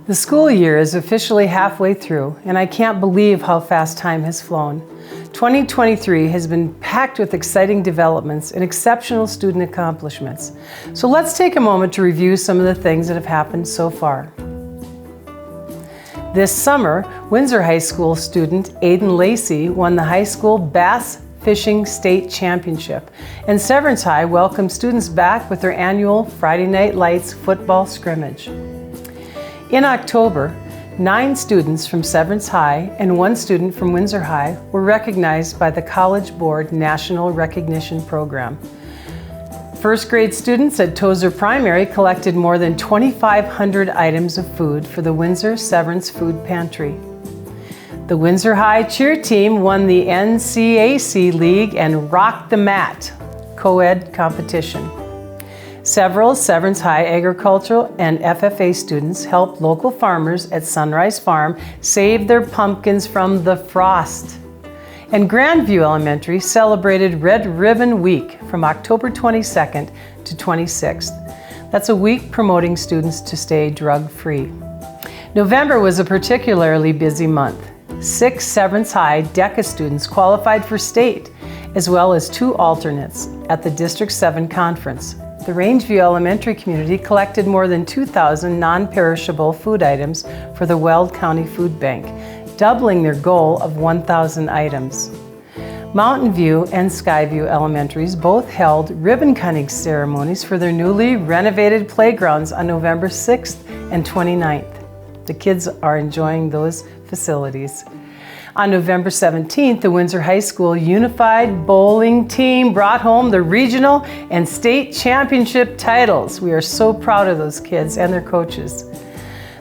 The school year is officially halfway through, and I can't believe how fast time has flown. 2023 has been packed with exciting developments and exceptional student accomplishments. So let's take a moment to review some of the things that have happened so far. This summer, Windsor High School student Aiden Lacey won the high school bass fishing state championship, and Severance High welcomed students back with their annual Friday Night Lights football scrimmage. In October, 9 students from Severance High and 1 student from Windsor High were recognized by the College Board National Recognition Program. First grade students at Tozer Primary collected more than 2,500 items of food for the Windsor Severance Food Pantry. The Windsor High cheer team won the NCAC League and rocked the mat co-ed competition. Several Severance High agricultural and FFA students helped local farmers at Sunrise Farm save their pumpkins from the frost. And Grandview Elementary celebrated Red Ribbon Week from October 22nd to 26th. That's a week promoting students to stay drug-free. November was a particularly busy month. 6 Severance High DECA students qualified for state, as well as 2 alternates at the District 7 conference. The Rangeview Elementary community collected more than 2,000 non-perishable food items for the Weld County Food Bank, doubling their goal of 1,000 items. Mountain View and Skyview Elementaries both held ribbon-cutting ceremonies for their newly renovated playgrounds on November 6th and 29th. The kids are enjoying those facilities. On November 17th, the Windsor High School Unified Bowling Team brought home the regional and state championship titles. We are so proud of those kids and their coaches.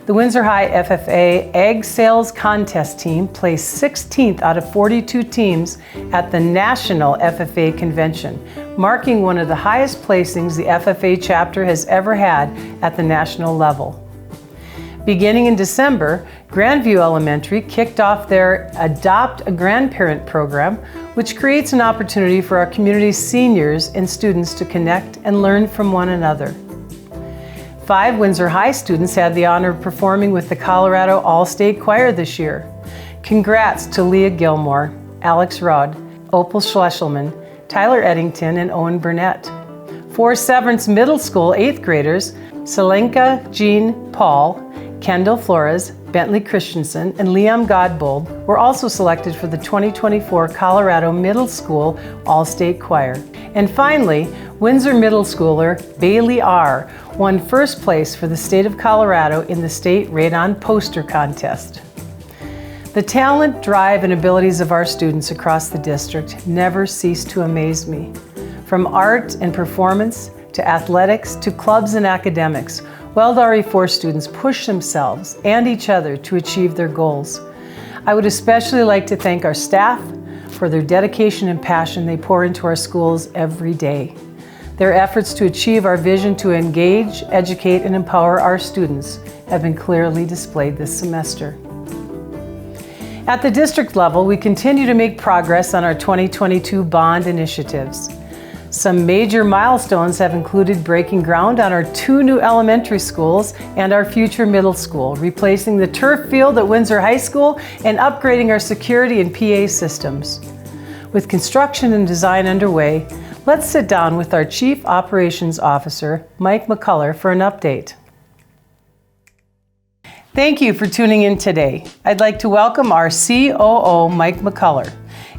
The Windsor High FFA Egg Sales Contest team placed 16th out of 42 teams at the National FFA Convention, marking one of the highest placings the FFA chapter has ever had at the national level. Beginning in December, Grandview Elementary kicked off their Adopt a Grandparent program, which creates an opportunity for our community's seniors and students to connect and learn from one another. 5 Windsor High students had the honor of performing with the Colorado All-State Choir this year. Congrats to Leah Gilmore, Alex Rudd, Opal Schlesselman, Tyler Eddington, and Owen Burnett. 4 Severance Middle School 8th graders, Selenka Jean Paul, Kendall Flores, Bentley Christensen, and Liam Godbold were also selected for the 2024 Colorado Middle School All-State Choir. And finally, Windsor Middle Schooler Bailey R. won first place for the state of Colorado in the state Radon Poster Contest. The talent, drive, and abilities of our students across the district never cease to amaze me. From art and performance to athletics to clubs and academics, Weld RE-4 students push themselves and each other to achieve their goals. I would especially like to thank our staff for their dedication and passion they pour into our schools every day. Their efforts to achieve our vision to engage, educate, and empower our students have been clearly displayed this semester. At the district level, we continue to make progress on our 2022 bond initiatives. Some major milestones have included breaking ground on our 2 new elementary schools and our future middle school, replacing the turf field at Windsor High School and upgrading our security and PA systems. With construction and design underway, let's sit down with our Chief Operations Officer, Mike McCullough, for an update. Thank you for tuning in today. I'd like to welcome our COO, Mike McCullough.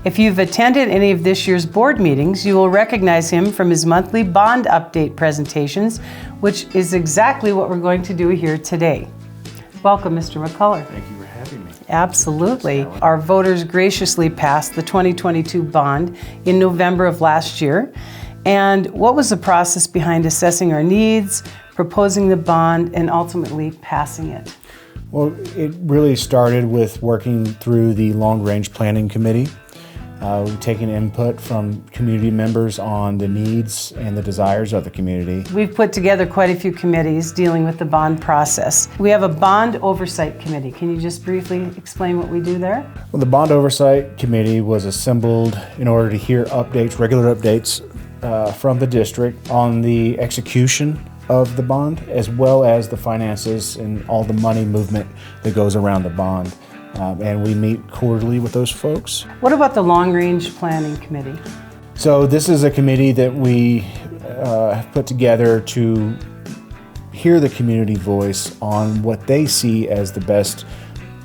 If you've attended any of this year's board meetings, you will recognize him from his monthly bond update presentations, which is exactly what we're going to do here today. Welcome, Mr. McCullough. Thank you for having me. Absolutely. Our voters graciously passed the 2022 bond in November of last year. And what was the process behind assessing our needs, proposing the bond, and ultimately passing it? Well, it really started with working through the long-range planning committee. We've taken input from community members on the needs and the desires of the community. We've put together quite a few committees dealing with the bond process. We have a bond oversight committee. Can you just briefly explain what we do there? Well, the bond oversight committee was assembled in order to hear updates, regular updates from the district on the execution of the bond, as well as the finances and all the money movement that goes around the bond. And we meet quarterly with those folks. What about the Long Range Planning Committee? So this is a committee that we have put together to hear the community voice on what they see as the best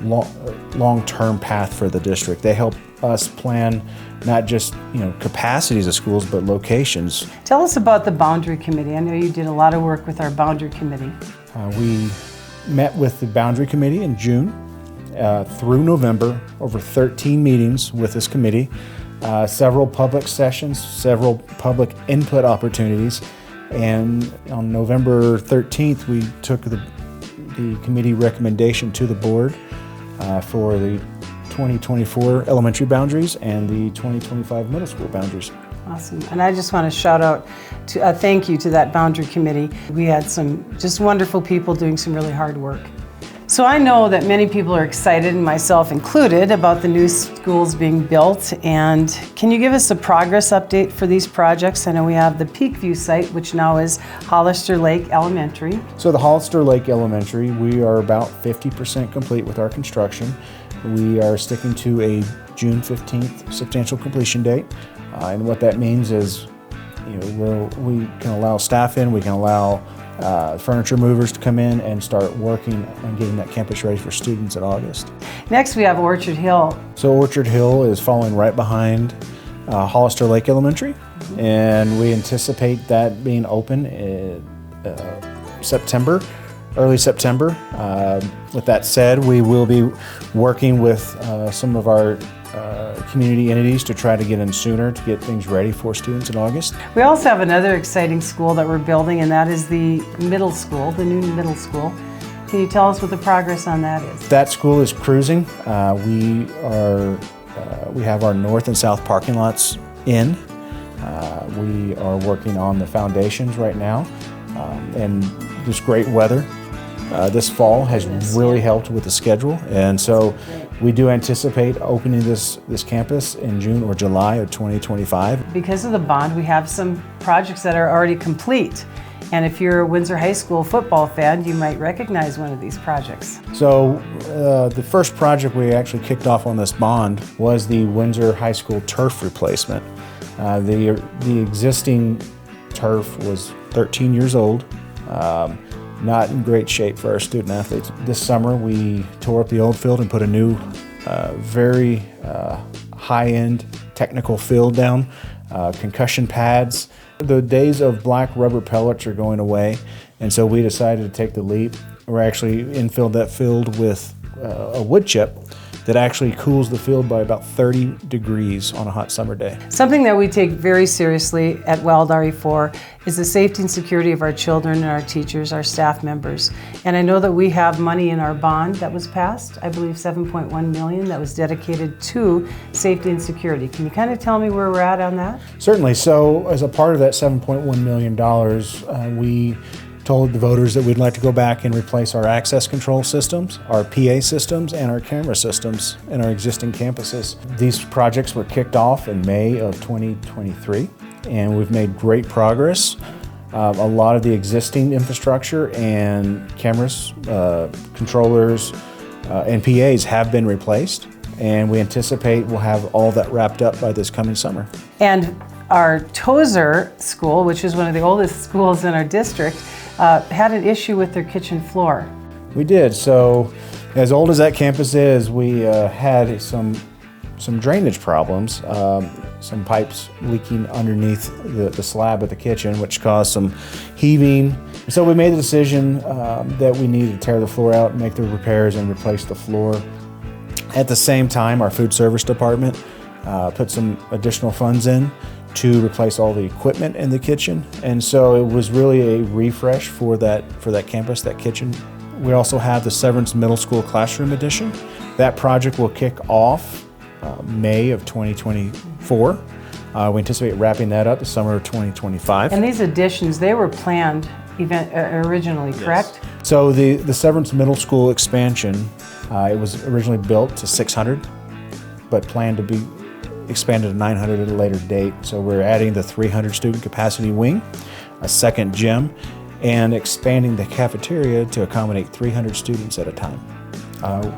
long-term path for the district. They help us plan not just capacities of schools, but locations. Tell us about the Boundary Committee. I know you did a lot of work with our Boundary Committee. We met with the Boundary Committee in June through November, over 13 meetings with this committee, several public sessions, several public input opportunities, and on November 13th we took the committee recommendation to the board for the 2024 elementary boundaries and the 2025 middle school boundaries. Awesome. And I just want to shout out to thank you to that Boundary Committee. We had some just wonderful people doing some really hard work. So I know that many people are excited, and myself included, about the new schools being built. And can you give us a progress update for these projects? I know we have the Peakview site, which now is Hollister Lake Elementary. So the Hollister Lake Elementary, we are about 50% complete with our construction. We are sticking to a June 15th substantial completion date. And what that means is, we can allow staff in, we can allow furniture movers to come in and start working on getting that campus ready for students in August. Next we have Orchard Hill. So Orchard Hill is following right behind Hollister Lake Elementary, and we anticipate that being open in September, early September. With that said, we will be working with some of our community entities to try to get in sooner to get things ready for students in August. We also have another exciting school that we're building, and that is the middle school, the new middle school. Can you tell us what the progress on that is? That school is cruising. We have our north and south parking lots in. We are working on the foundations right now, and this great weather this fall has really helped with the schedule, and so we do anticipate opening this campus in June or July of 2025. Because of the bond, we have some projects that are already complete. And if you're a Windsor High School football fan, you might recognize one of these projects. So the first project we actually kicked off on this bond was the Windsor High School turf replacement. The existing turf was 13 years old. Not in great shape for our student athletes. This summer we tore up the old field and put a new, very high-end technical field down, concussion pads. The days of black rubber pellets are going away, and so we decided to take the leap. We're actually infilled that field with a wood chip that actually cools the field by about 30 degrees on a hot summer day. Something that we take very seriously at Weld RE-4 is the safety and security of our children and our teachers, our staff members. And I know that we have money in our bond that was passed, I believe $7.1 million, that was dedicated to safety and security. Can you kind of tell me where we're at on that? Certainly. So as a part of that $7.1 million, we told the voters that we'd like to go back and replace our access control systems, our PA systems, and our camera systems in our existing campuses. These projects were kicked off in May of 2023, and we've made great progress. A lot of the existing infrastructure and cameras, controllers, and PAs have been replaced, and we anticipate we'll have all that wrapped up by this coming summer. And our Tozer school, which is one of the oldest schools in our district, had an issue with their kitchen floor. We did. So as old as that campus is, we had some drainage problems, some pipes leaking underneath the slab of the kitchen, which caused some heaving. So we made the decision that we needed to tear the floor out, make the repairs, and replace the floor. At the same time, our food service department put some additional funds in to replace all the equipment in the kitchen, and so it was really a refresh for that campus, that kitchen. We also have the Severance Middle School Classroom Edition. That project will kick off May of 2024. We anticipate wrapping that up the summer of 2025. And these additions, they were planned originally, correct? Yes. So the Severance Middle School expansion, it was originally built to 600, but planned to be expanded to 900 at a later date. So we're adding the 300 student capacity wing, a second gym, and expanding the cafeteria to accommodate 300 students at a time.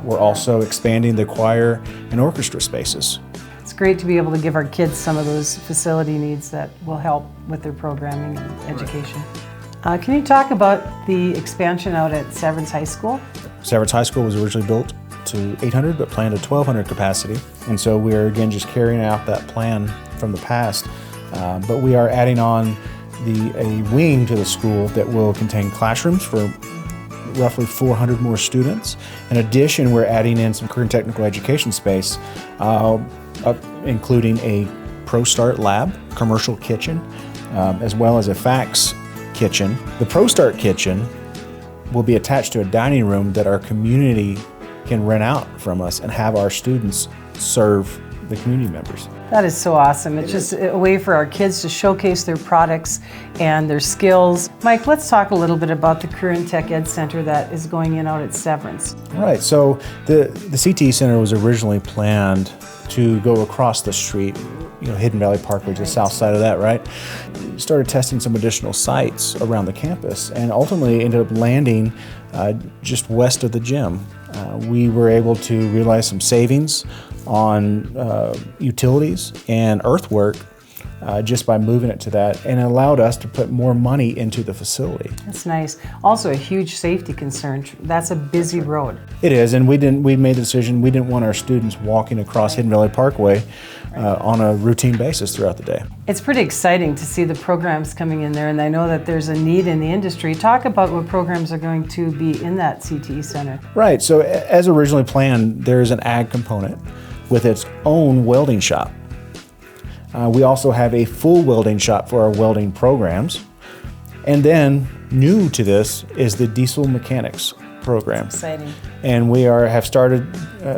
We're also expanding the choir and orchestra spaces. It's great to be able to give our kids some of those facility needs that will help with their programming and education. Can you talk about the expansion out at Severance High School? Severance High School was originally built to 800 but planned to 1,200 capacity, and so we're again just carrying out that plan from the past, but we are adding on a wing to the school that will contain classrooms for roughly 400 more students. In addition, we're adding in some career and technical education space, including a ProStart lab, commercial kitchen, as well as a fax kitchen. The ProStart kitchen will be attached to a dining room that our community can rent out from us and have our students serve the community members. That is so awesome. It's just a way for our kids to showcase their products and their skills. Mike, let's talk a little bit about the Career and Tech Ed Center that is going in out at Severance. Right, so the CTE Center was originally planned to go across the street, Hidden Valley Parkway to the south side of that, right? Started testing some additional sites around the campus and ultimately ended up landing just west of the gym. We were able to realize some savings on utilities and earthwork just by moving it to that, and it allowed us to put more money into the facility. That's nice. Also a huge safety concern. That's a busy road. It is, and we made the decision we didn't want our students walking across Hidden Valley Parkway on a routine basis throughout the day. It's pretty exciting to see the programs coming in there, and I know that there's a need in the industry. Talk about what programs are going to be in that CTE Center. Right, so as originally planned, there's an ag component with its own welding shop. We also have a full welding shop for our welding programs. And then new to this is the diesel mechanics program. Exciting. And we have started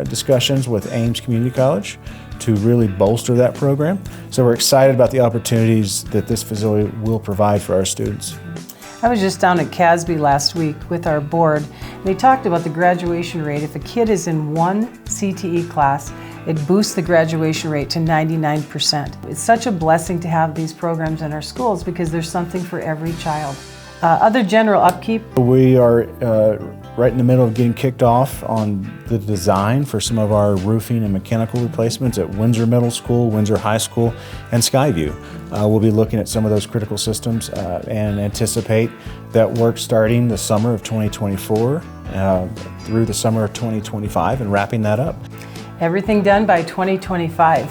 discussions with Ames Community College to really bolster that program. So we're excited about the opportunities that this facility will provide for our students. I was just down at Casby last week with our board. They talked about the graduation rate. If a kid is in one CTE class, it boosts the graduation rate to 99%. It's such a blessing to have these programs in our schools because there's something for every child. Other general upkeep? We are right in the middle of getting kicked off on the design for some of our roofing and mechanical replacements at Windsor Middle School, Windsor High School, and Skyview. We'll be looking at some of those critical systems and anticipate that work starting the summer of 2024 through the summer of 2025 and wrapping that up. Everything done by 2025.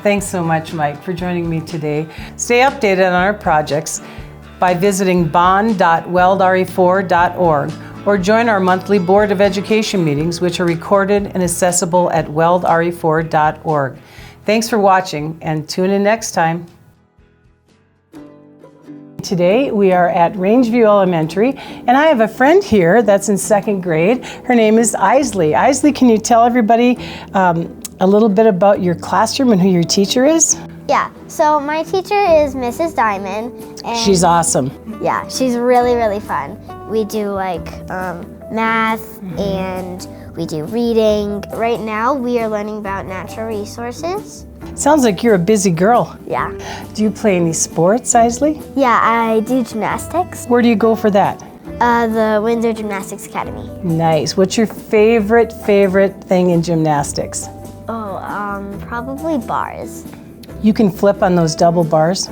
Thanks so much, Mike, for joining me today. Stay updated on our projects by visiting bond.weldre4.org or join our monthly Board of Education meetings, which are recorded and accessible at weldre4.org. Thanks for watching, and tune in next time. Today we are at Rangeview Elementary, and I have a friend here that's in second grade. Her name is Eisley. Eisley, can you tell everybody a little bit about your classroom and who your teacher is? Yeah, so my teacher is Mrs. Diamond. And she's awesome. Yeah, she's really, really fun. We do like math and we do reading. Right now we are learning about natural resources. Sounds like you're a busy girl. Yeah. Do you play any sports, Eisley? Yeah, I do gymnastics. Where do you go for that? The Windsor Gymnastics Academy. Nice. What's your favorite thing in gymnastics? Oh, probably bars. You can flip on those double bars?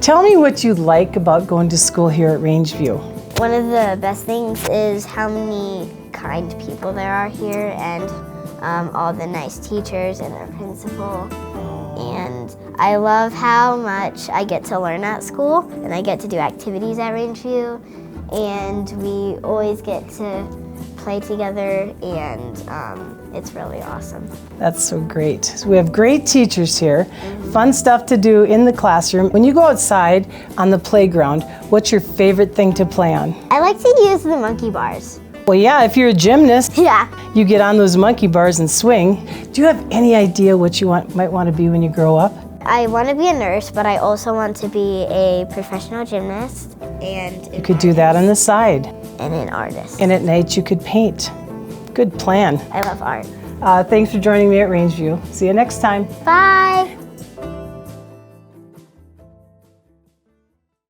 Tell me what you like about going to school here at Rangeview. One of the best things is how many kind people there are here, and all the nice teachers and our principal. And I love how much I get to learn at school, and I get to do activities at Rangeview, and we always get to play together, and it's really awesome. That's so great. So we have great teachers here, fun stuff to do in the classroom. When you go outside on the playground, what's your favorite thing to play on? I like to use the monkey bars. Well, yeah, if you're a gymnast, Yeah. you get on those monkey bars and swing. Do you have any idea what you might want to be when you grow up? I want to be a nurse, but I also want to be a professional gymnast and You could do that on the side. and an artist. And at night you could paint. Good plan. I love art. Thanks for joining me at Rangeview. See you next time. Bye.